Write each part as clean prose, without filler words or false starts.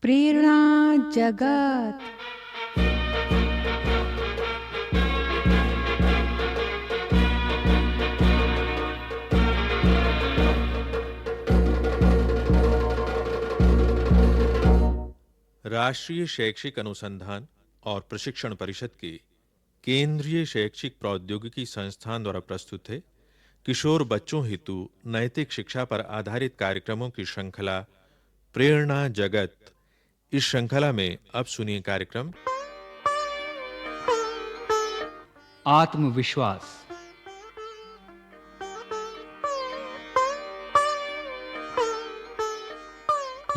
प्रेरणा जगत। राष्ट्रीय शैक्षिक अनुसंधान और प्रशिक्षण परिषद के केंद्रीय शैक्षिक प्रौद्योगिकी संस्थान द्वारा प्रस्तुत है किशोर बच्चों हेतु नैतिक शिक्षा पर आधारित कार्यक्रमों की श्रृंखला प्रेरणा जगत। इस श्रृंखला में अब सुनिए कार्यक्रम आत्मविश्वास।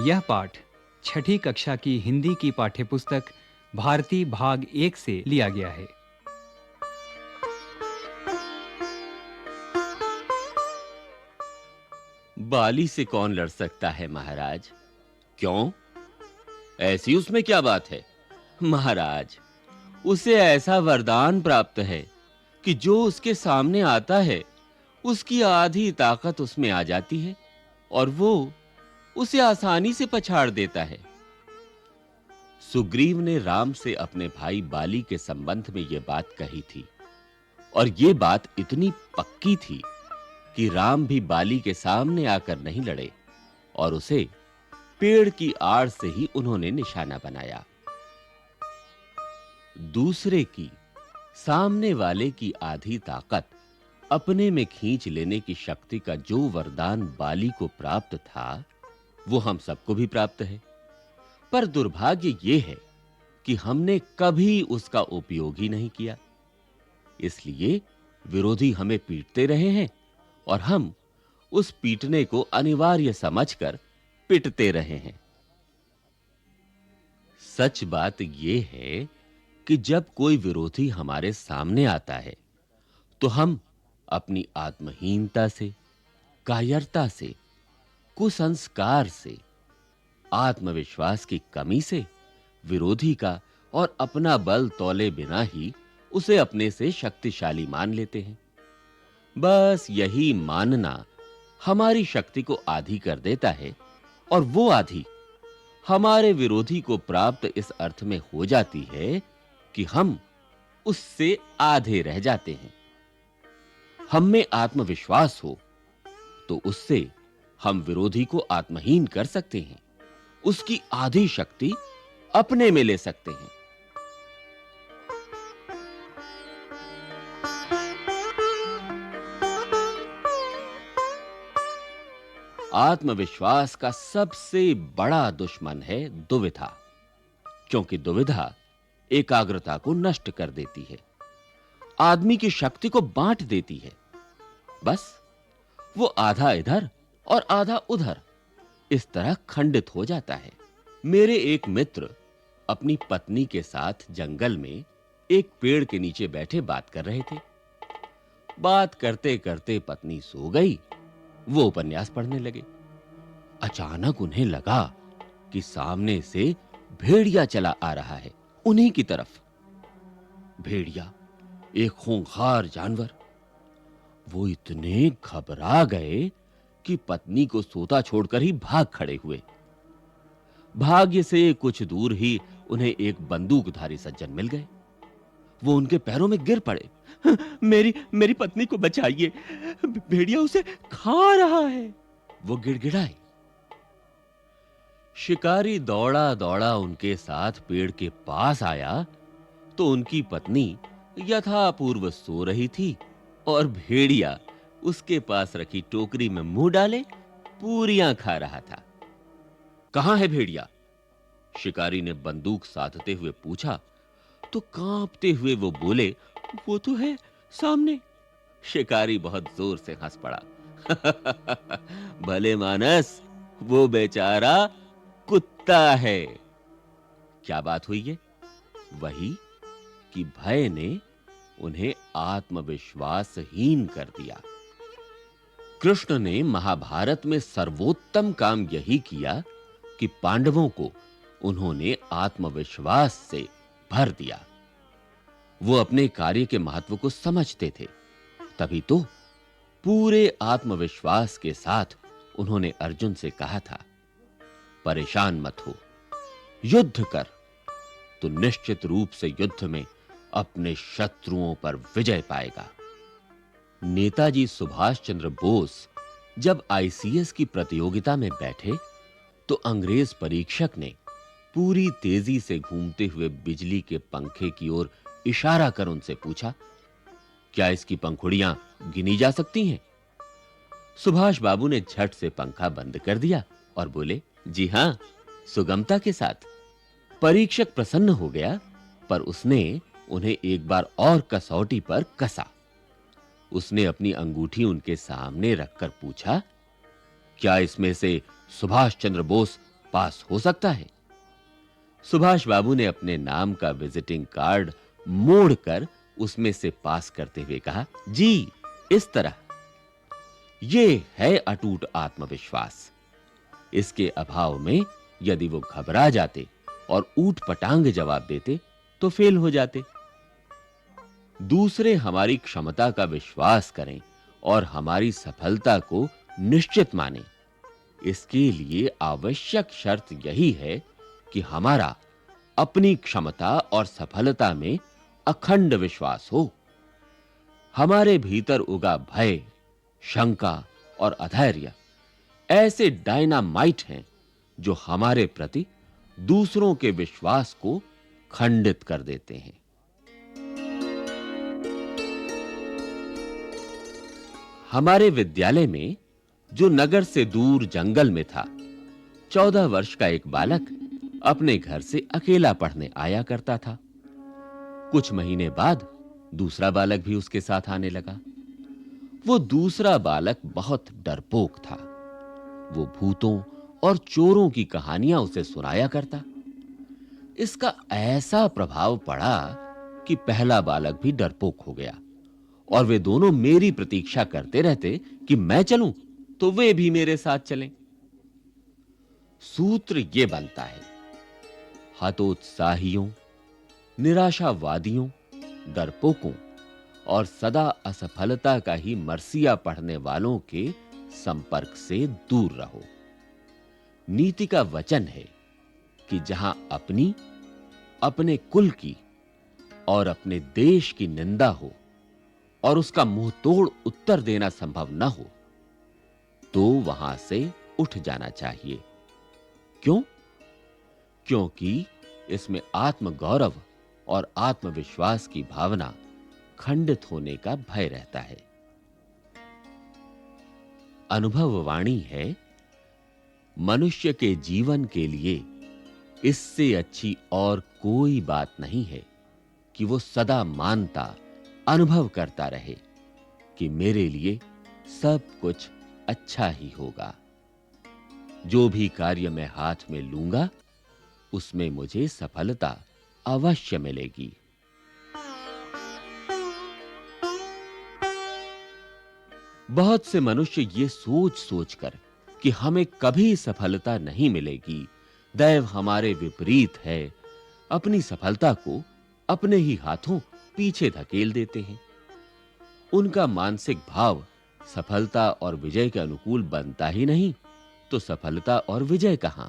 यह पाठ छठी कक्षा की हिंदी की पाठ्यपुस्तक भारती भाग 1 से लिया गया है। बाली से कौन लड़ सकता है महाराज? क्यों? ऐसी उसमें क्या बात है? महाराज, उसे ऐसा वरदान प्राप्त है कि जो उसके सामने आता है उसकी आधी ताकत उसमें आ जाती है और वो उसे आसानी से पछाड़ देता है। सुग्रीव ने राम से अपने भाई बाली के संबंध में यह बात कही थी और यह बात इतनी पक्की थी कि राम भी बाली के सामने आकर नहीं लड़े और उसे पेड़ की आड़ से ही उन्होंने निशाना बनाया। दूसरे की, सामने वाले की आधी ताकत अपने में खींच लेने की शक्ति का जो वरदान बाली को प्राप्त था वो हम सबको भी प्राप्त है, पर दुर्भाग्य यह है कि हमने कभी उसका उपयोग ही नहीं किया। इसलिए विरोधी हमें पीटते रहे हैं और हम उस पीटने को अनिवार्य समझकर पिटते रहे हैं। सच बात यह है कि जब कोई विरोधी हमारे सामने आता है तो हम अपनी आत्महीनता से, कायरता से, कुसंस्कार से, आत्मविश्वास की कमी से विरोधी का और अपना बल तौले बिना ही उसे अपने से शक्तिशाली मान लेते हैं। बस यही मानना हमारी शक्ति को आधी कर देता है और वो आधी हमारे विरोधी को प्राप्त इस अर्थ में हो जाती है कि हम उससे आधे रह जाते हैं। हम में आत्मविश्वास हो तो उससे हम विरोधी को आत्महीन कर सकते हैं, उसकी आधी शक्ति अपने में ले सकते हैं। आत्मविश्वास का सबसे बड़ा दुश्मन है दुविधा, क्योंकि दुविधा एकाग्रता को नष्ट कर देती है, आदमी की शक्ति को बांट देती है। बस वो आधा इधर और आधा उधर इस तरह खंडित हो जाता है। मेरे एक मित्र अपनी पत्नी के साथ जंगल में एक पेड़ के नीचे बैठे बात कर रहे थे। बात करते करते पत्नी सो गई, वो उपन्यास पढ़ने लगे। अचानक उन्हें लगा कि सामने से भेड़िया चला आ रहा है उन्हीं की तरफ। भेड़िया एक खूंखार जानवर। वो इतने घबरा गए कि पत्नी को सोता छोड़कर ही भाग खड़े हुए। भाग्य से कुछ दूर ही उन्हें एक बंदूकधारी सज्जन मिल गए। वो उनके पैरों में गिर पड़े। मेरी पत्नी को बचाइए, भेड़िया उसे खा रहा है, वो गिड़गिड़ाए। शिकारी दौड़ा दौड़ा उनके साथ पेड़ के पास आया तो उनकी पत्नी यथापूर्व सो रही थी और भेड़िया उसके पास रखी टोकरी में मुंह डाले पूरियां खा रहा था। कहां है भेड़िया? शिकारी ने बंदूक साधते हुए पूछा तो कांपते हुए वो बोले, वो तो है सामने। शिकारी बहुत जोर से हंस पड़ा। भले मानस, वो बेचारा कुत्ता है। क्या बात हुई है? वही कि भय ने उन्हें आत्मविश्वासहीन कर दिया। कृष्ण ने महाभारत में सर्वोत्तम काम यही किया कि पांडवों को उन्होंने आत्मविश्वास से भर दिया। वो अपने कार्य के महत्व को समझते थे, तभी तो पूरे आत्मविश्वास के साथ उन्होंने अर्जुन से कहा था, परेशान मत हो, युद्ध कर, तो निश्चित रूप से युद्ध में अपने शत्रुओं पर विजय पाएगा। नेताजी सुभाष चंद्र बोस जब आईसीएस की प्रतियोगिता में बैठे तो अंग्रेज परीक्षक ने पूरी तेजी से घूमते हुए बिजली के पंखे की ओर इशारा कर उनसे पूछा, क्या इसकी पंखुड़ियां गिनी जा सकती हैं? सुभाष बाबू ने झट से पंखा बंद कर दिया और बोले, जी हां, सुगमता के साथ। परीक्षक प्रसन्न हो गया, पर उसने उन्हें एक बार और कसौटी पर कसा। उसने अपनी अंगूठी उनके सामने रखकर पूछा, क्या इसमें से सुभाष चंद्र बोस पास हो सकता है? सुभाष बाबू ने अपने नाम का विजिटिंग कार्ड मोड़कर उसमें से पास करते हुए कहा, जी, इस तरह। यह है अटूट आत्मविश्वास। इसके अभाव में यदि वो घबरा जाते और ऊट पटांग जवाब देते तो फेल हो जाते। दूसरे हमारी क्षमता का विश्वास करें और हमारी सफलता को निश्चित मानें। इसके लिए आवश्यक शर्त यही है कि हमारा अपनी क्षमता और सफलता में अखंड विश्वास हो। हमारे भीतर उगा भय, शंका और अधैर्य ऐसे डायनामाइट हैं जो हमारे प्रति दूसरों के विश्वास को खंडित कर देते हैं। हमारे विद्यालय में, जो नगर से दूर जंगल में था, 14 वर्ष का एक बालक अपने घर से अकेला पढ़ने आया करता था। कुछ महीने बाद दूसरा बालक भी उसके साथ आने लगा। वो दूसरा बालक बहुत डरपोक था। वो भूतों और चोरों की कहानियां उसे सुनाया करता। इसका ऐसा प्रभाव पड़ा कि पहला बालक भी डरपोक हो गया और वे दोनों मेरी प्रतीक्षा करते रहते कि मैं चलूं तो वे भी मेरे साथ चलें। सूत्र ये बनता है, हतोत्साहियों, निराशावादियों, डरपोकों और सदा असफलता का ही मरसिया पढ़ने वालों के संपर्क से दूर रहो। नीति का वचन है कि जहां अपनी, अपने कुल की और अपने देश की निंदा हो और उसका मुंह तोड़ उत्तर देना संभव न हो, तो वहां से उठ जाना चाहिए। क्यों? क्योंकि इसमें आत्मगौरव और आत्मविश्वास की भावना खंडित होने का भय रहता है। अनुभववाणी है, मनुष्य के जीवन के लिए इससे अच्छी और कोई बात नहीं है कि वो सदा मानता, अनुभव करता रहे कि मेरे लिए सब कुछ अच्छा ही होगा। जो भी कार्य मैं हाथ में लूंगा, उसमें मुझे सफलता अवश्य मिलेगी। बहुत से मनुष्य ये सोच-सोचकर कि हमें कभी सफलता नहीं मिलेगी, दैव हमारे विपरीत है, अपनी सफलता को अपने ही हाथों पीछे धकेल देते हैं। उनका मानसिक भाव सफलता और विजय के अनुकूल बनता ही नहीं, तो सफलता और विजय कहां?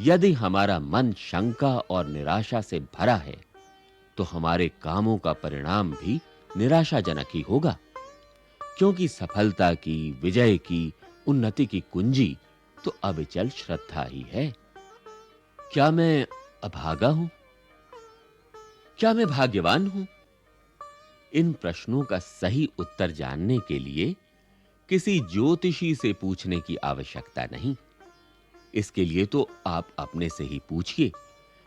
यदि हमारा मन शंका और निराशा से भरा है, तो हमारे कामों का परिणाम भी निराशाजनक ही होगा, क्योंकि सफलता की, विजय की, उन्नति की कुंजी तो अविचल श्रद्धा ही है। क्या मैं अभागा हूं? क्या मैं भाग्यवान हूं? इन प्रश्नों का सही उत्तर जानने के लिए किसी ज्योतिषी से पूछने की आवश्यकता नहीं। इसके लिए तो आप अपने से ही पूछिए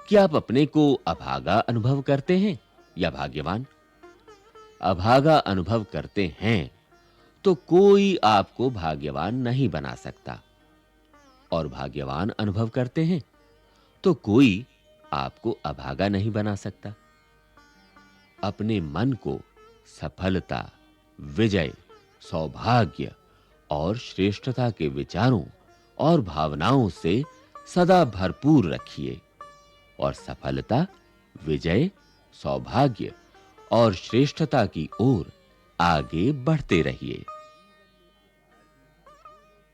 कि आप अपने को अभागा अनुभव करते हैं या भाग्यवान। अभागा अनुभव करते हैं तो कोई आपको भाग्यवान नहीं बना सकता, और भाग्यवान अनुभव करते हैं तो कोई आपको अभागा नहीं बना सकता। अपने मन को सफलता, विजय, सौभाग्य और श्रेष्ठता के विचारों और भावनाओं से सदा भरपूर रखिए और सफलता, विजय, सौभाग्य और श्रेष्ठता की ओर आगे बढ़ते रहिए।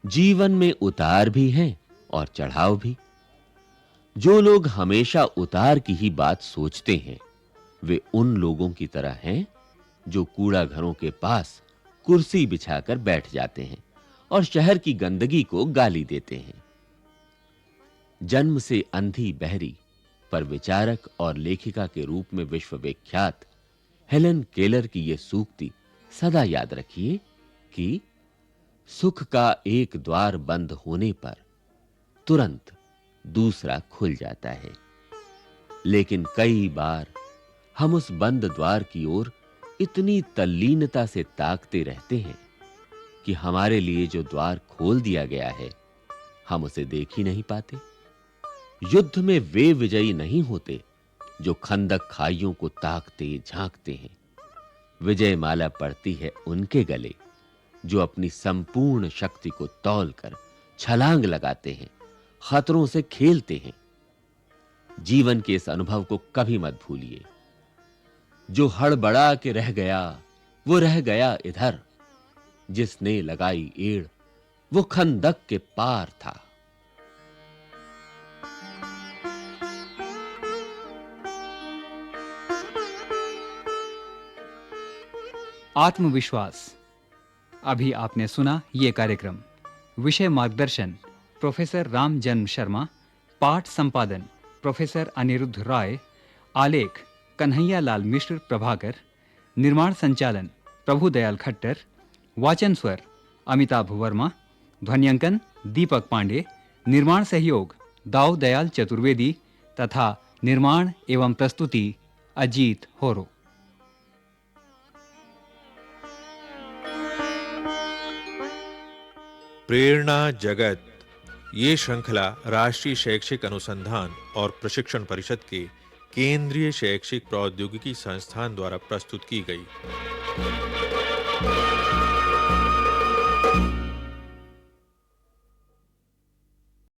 जीवन में उतार भी हैं और चढ़ाव भी। जो लोग हमेशा उतार की ही बात सोचते हैं, वे उन लोगों की तरह हैं जो कूड़ा घरों के पास कुर्सी बिछाकर बैठ जाते हैं और शहर की गंदगी को गाली देते हैं। जन्म से अंधी बहरी पर विचारक और लेखिका के रूप में विश्वविख्यात हेलन केलर की यह सूक्ति सदा याद रखिए कि सुख का एक द्वार बंद होने पर तुरंत दूसरा खुल जाता है, लेकिन कई बार हम उस बंद द्वार की ओर इतनी तल्लीनता से ताकते रहते हैं कि हमारे लिए जो द्वार खोल दिया गया है, हम उसे देख ही नहीं पाते। युद्ध में वे विजयी नहीं होते जो खंदक खाइयों को ताकते झांकते हैं। विजय माला पड़ती है उनके गले जो अपनी संपूर्ण शक्ति को तौलकर छलांग लगाते हैं, खतरों से खेलते हैं। जीवन के इस अनुभव को कभी मत भूलिए। जो हड़बड़ा के रह गया वो रह गया इधर, जिसने लगाई एड़ वो खंदक के पार था। आत्मविश्वास। अभी आपने सुना ये कार्यक्रम। विषय मार्गदर्शन प्रोफेसर रामजन्म शर्मा, पाठ संपादन प्रोफेसर अनिरुद्ध राय, आलेख कन्हैया लाल मिश्र प्रभाकर, निर्माण संचालन प्रभुदयाल खट्टर, वाचन स्वर अमिताभ वर्मा, ध्वन्यांकन दीपक पांडे, निर्माण सहयोग दाऊ दयाल चतुर्वेदी तथा निर्माण एवं प्रस्तुति अजीत होरो। प्रेरणा जगत ये श्रृंखला राष्ट्रीय शैक्षिक अनुसंधान और प्रशिक्षण परिषद के केंद्रीय शैक्षिक प्रौद्योगिकी संस्थान द्वारा प्रस्तुत की गई।